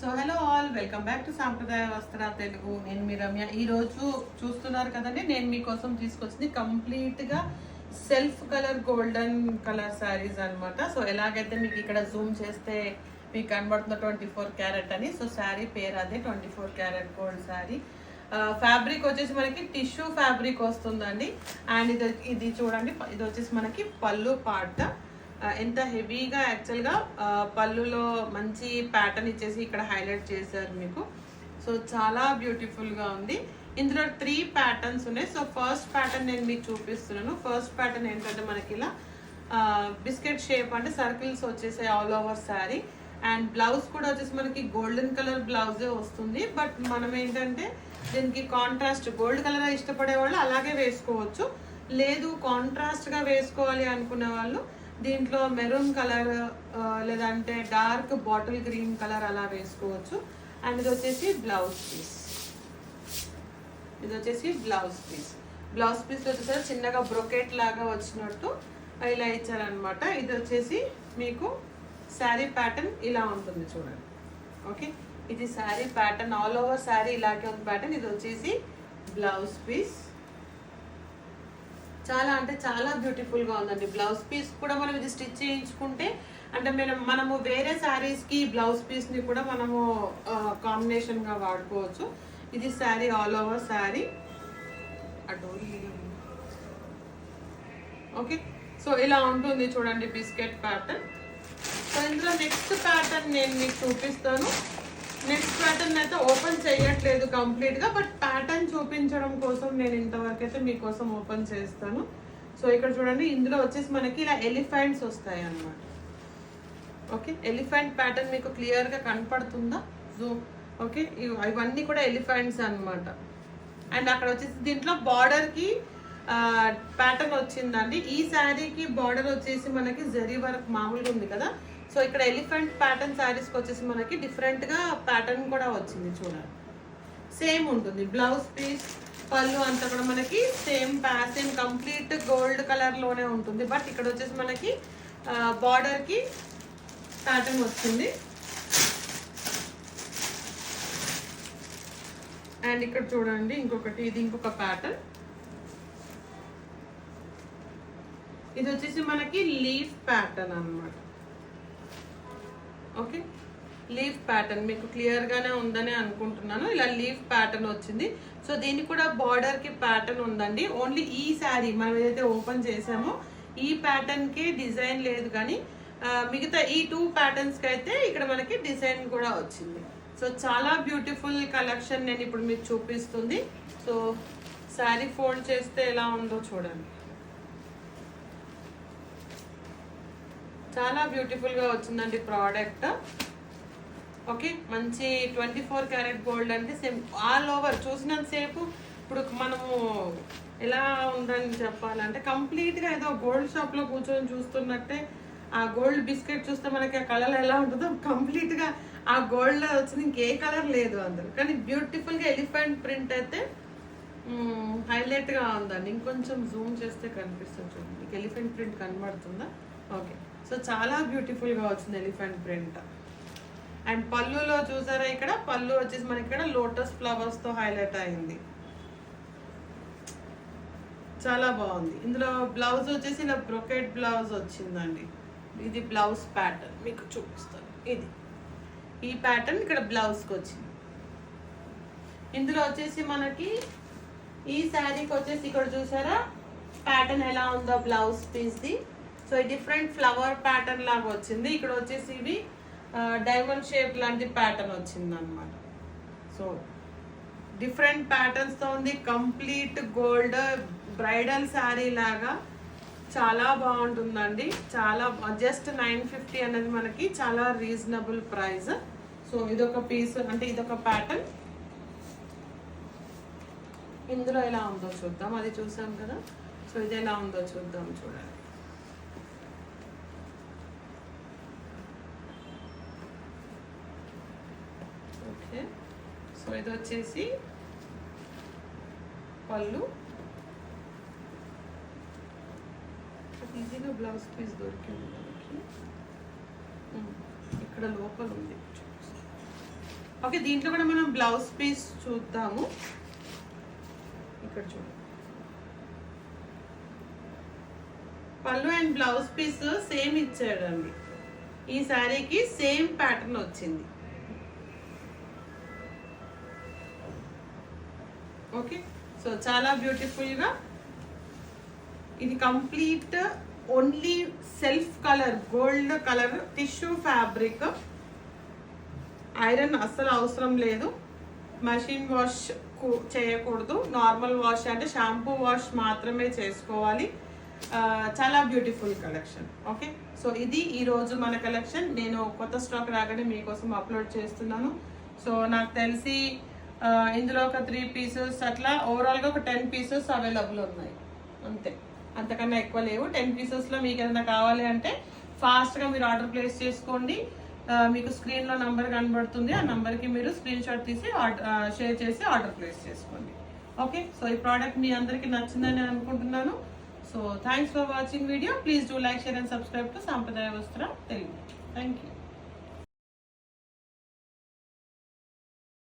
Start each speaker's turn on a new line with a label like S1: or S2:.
S1: So hello all, welcome back to సాంప్రదాయ వస్త్ర తెలుగు. నేను మీ రమ్య. ఈరోజు చూస్తున్నారు కదండి, నేను మీకోసం తీసుకొచ్చింది కంప్లీట్గా self colour golden colour saris అనమాట. సో ఎలాగైతే మీకు ఇక్కడ జూమ్ చేస్తే మీకు కనబడుతున్న 24 క్యారెట్ అని. సో శారీ పేరు అదే 24 క్యారెట్ గోల్డ్ శారీ. ఫ్యాబ్రిక్ వచ్చేసి మనకి టిష్యూ ఫ్యాబ్రిక్ వస్తుందండి. అండ్ ఇది చూడండి, ఇది వచ్చేసి మనకి పళ్ళు పార్ట్. ఎంత హెవీగా యాక్చువల్గా పళ్ళులో మంచి ప్యాటర్న్ ఇచ్చేసి ఇక్కడ హైలైట్ చేశారు మీకు. సో చాలా బ్యూటిఫుల్గా ఉంది. ఇందులో 3 ప్యాటర్న్స్ ఉన్నాయి. సో ఫస్ట్ ప్యాటర్న్ నేను మీకు చూపిస్తున్నాను. ఫస్ట్ ప్యాటర్న్ ఏంటంటే మనకి ఇలా బిస్కెట్ షేప్ అంటే సర్కిల్స్ వచ్చేసాయి all over sari. And blouse కూడా వచ్చేసి మనకి గోల్డెన్ కలర్ బ్లౌజే వస్తుంది. బట్ మనం ఏంటంటే దీనికి కాంట్రాస్ట్ గోల్డ్ కలర్ ఇష్టపడే వాళ్ళు అలాగే వేసుకోవచ్చు. లేదు కాంట్రాస్ట్గా వేసుకోవాలి అనుకునే వాళ్ళు దీంట్లో మెరూన్ కలర్ లేదంటే డార్క్ బాటిల్ గ్రీన్ కలర్ అలా వేసుకోవచ్చు. అండ్ ఇది వచ్చేసి బ్లౌజ్ పీస్. బ్లౌజ్ పీస్ వచ్చేసరికి చిన్నగా బ్రొకెట్ లాగా వచ్చినట్టు ఇలా ఇచ్చారనమాట. ఇది వచ్చేసి మీకు శారీ ప్యాటర్న్ ఇలా ఉంటుంది చూడండి. ఓకే, ఇది sari pattern all over sari ఇలాగే ఉంది ప్యాటర్న్. ఇది వచ్చేసి బ్లౌజ్ పీస్. చాలా అంటే చాలా బ్యూటిఫుల్గా ఉందండి. బ్లౌజ్ పీస్ కూడా మనం ఇది స్టిచ్ చేయించుకుంటే అంటే మనము వేరే శారీస్కి బ్లౌజ్ పీస్ని కూడా మనము కాంబినేషన్గా వాడుకోవచ్చు. ఇది sari all over sari. Okay, so ఇలా ఉంటుంది చూడండి బిస్కెట్ ప్యాటర్న్. సో ఇందులో నెక్స్ట్ ప్యాటర్న్ నేను మీకు చూపిస్తాను. నెక్స్ట్ ప్యాటర్న్ అయితే ఓపెన్ చేయట్లేదు కంప్లీట్గా, బట్ ప్యాటర్న్ చూపించడం కోసం నేను ఇంతవరకు అయితే మీకోసం ఓపెన్ చేస్తాను. సో ఇక్కడ చూడండి, ఇందులో వచ్చేసి మనకి ఇలా ఎలిఫెంట్స్ వస్తాయి అన్నమాట. ఓకే, ఎలిఫెంట్ ప్యాటర్న్ మీకు క్లియర్గా కనపడుతుందా? ఓకే, ఇవన్నీ కూడా ఎలిఫెంట్స్ అన్నమాట. అండ్ అక్కడ వచ్చేసి దీంట్లో బార్డర్కి ప్యాటర్న్ వచ్చిందండి. ఈ శారీకి బార్డర్ వచ్చేసి మనకి జరీ వర్క్ మామూలుగా ఉంది కదా. సో ఇక్కడ ఎలిఫెంట్ ప్యాటర్న్ శారీస్కి వచ్చేసి మనకి డిఫరెంట్గా ప్యాటర్న్ కూడా వచ్చింది చూడండి. సేమ్ ఉంటుంది బ్లౌజ్ పీస్, పళ్ళు అంతా కూడా మనకి సేమ్ కంప్లీట్ గోల్డ్ కలర్లోనే ఉంటుంది. బట్ ఇక్కడ వచ్చేసి మనకి బార్డర్కి ప్యాటర్న్ వచ్చింది. అండ్ ఇక్కడ చూడండి ఇది ఇంకొక ప్యాటర్న్. ఇది వచ్చేసి మనకి లీఫ్ ప్యాటర్న్ అన్నమాట. ఓకే, లీఫ్ ప్యాటర్న్ మీకు క్లియర్గానే ఉందని అనుకుంటున్నాను. ఇలా లీఫ్ ప్యాటర్న్ వచ్చింది. సో దీనికి కూడా బార్డర్కి ప్యాటర్న్ ఉందండి. ఓన్లీ ఈ శారీ మనం ఏదైతే ఓపెన్ చేసామో ఈ ప్యాటర్న్కి డిజైన్ లేదు, కానీ మిగతా ఈ 2 ప్యాటర్న్స్కి అయితే ఇక్కడ మనకి డిజైన్ కూడా వచ్చింది. సో చాలా బ్యూటిఫుల్ కలెక్షన్ నేను ఇప్పుడు మీకు చూపిస్తుంది. సో శారీ ఫోల్డ్ చేస్తే ఎలా ఉందో చూడండి. చాలా బ్యూటిఫుల్గా వచ్చిందండి ప్రోడక్ట్. ఓకే, మంచి 24 క్యారెట్ గోల్డ్ అంటే సేమ్ ఆల్ ఓవర్ చూసినంతసేపు ఇప్పుడు మనము ఎలా ఉందని చెప్పాలంటే కంప్లీట్గా ఏదో గోల్డ్ షాప్లో కూర్చొని చూస్తున్నట్టే. ఆ గోల్డ్ బిస్కెట్ చూస్తే మనకి ఆ కలర్ ఎలా ఉంటుందో కంప్లీట్గా ఆ గోల్డ్లో వచ్చింది, ఇంకే కలర్ లేదు అందులో. కానీ బ్యూటిఫుల్గా ఎలిఫెంట్ ప్రింట్ అయితే హైలైట్గా ఉందండి. ఇంకొంచెం జూమ్ చేస్తే కనిపిస్తుంది చూడండి. మీకు ఎలిఫెంట్ ప్రింట్ కనబడుతుందా? ఓకే, సో చాలా బ్యూటిఫుల్గా వచ్చింది ఎలిఫెంట్ ప్రింట్. అండ్ పళ్ళులో చూసారా, ఇక్కడ పళ్ళు వచ్చేసి మనకి ఇక్కడ లోటస్ ఫ్లవర్స్తో హైలైట్ అయింది. చాలా బాగుంది. ఇందులో బ్లౌజ్ వచ్చేసి ఇలా బ్రొకెట్ బ్లౌజ్ వచ్చిందండి. ఇది బ్లౌజ్ ప్యాటర్న్ మీకు చూపిస్తాను. ఈ ప్యాటర్న్ ఇక్కడ బ్లౌజ్కి వచ్చింది. ఇందులో వచ్చేసి మనకి ఈ శారీకి వచ్చేసి ఇక్కడ చూసారా ప్యాటర్న్ ఎలా ఉందో బ్లౌజ్ పీస్ది. సో డిఫరెంట్ ఫ్లవర్ ప్యాటర్న్ లాగా వచ్చింది. ఇక్కడ వచ్చేసి ఇవి డైమండ్ షేప్ లాంటి ప్యాటర్న్ వచ్చింది అనమాట. సో డిఫరెంట్ ప్యాటర్న్స్తో ఉంది. కంప్లీట్ గోల్డ్ బ్రైడల్ శారీ లాగా చాలా బాగుంటుందండి. చాలా జస్ట్ 950 అనేది మనకి చాలా రీజనబుల్ ప్రైస్. సో ఇదొక పీస్ అంటే ఇదొక ప్యాటర్న్. ఇందులో ఎలా ఉందో చూద్దాం. అది చూసాం కదా. సో ఇది ఎలా ఉందో చూద్దాం. చూడండి, ఓకే. సో ఇది వచ్చేసి పళ్ళు. ఈజీగా బ్లౌజ్ పీస్ దొరికింది మనకి. ఇక్కడ లోపల ఉంది. ఓకే, దీంట్లో కూడా మనం బ్లౌజ్ పీస్ చూద్దాము. ఇక్కడ చూడండి, పళ్ళు అండ్ బ్లౌజ్ పీస్ సేమ్ ఇచ్చాడండి. ఈ శారీకి సేమ్ ప్యాటర్న్ వచ్చింది. ఓకే, సో చాలా బ్యూటిఫుల్గా ఇది complete only self colour, gold colour tissue fabric. Iron అస్సలు అవసరం లేదు, మెషిన్ వాష్ చేయకూడదు, నార్మల్ వాష్ అంటే షాంపూ వాష్ మాత్రమే చేసుకోవాలి. చాలా బ్యూటిఫుల్ కలెక్షన్. ఓకే, సో ఇది ఈరోజు మన కలెక్షన్. నేను కొత్త స్టాక్ రాగానే మీకోసం అప్లోడ్ చేస్తున్నాను. సో నాకు తెలిసి ఇందులో ఒక 3 పీసెస్ అట్లా ఓవరాల్గా ఒక 10 పీసెస్ అవైలబుల్ ఉన్నాయి అంతే, అంతకన్నా ఎక్కువ లేవు. 10 పీసెస్లో మీకు ఏదైనా కావాలి అంటే ఫాస్ట్గా మీరు ఆర్డర్ ప్లేస్ చేసుకోండి. మీకు స్క్రీన్లో నంబర్ కనబడుతుంది, ఆ నంబర్కి మీరు స్క్రీన్ షాట్ తీసి షేర్ చేసి ఆర్డర్ ప్లేస్ చేసుకోండి. ఓకే, సో ఈ ప్రోడక్ట్ మీ అందరికీ నచ్చిందని అనుకుంటున్నాను. So thanks for watching video. Please do like, share and subscribe to సాంప్రదాయ వస్త్ర తెలుగు.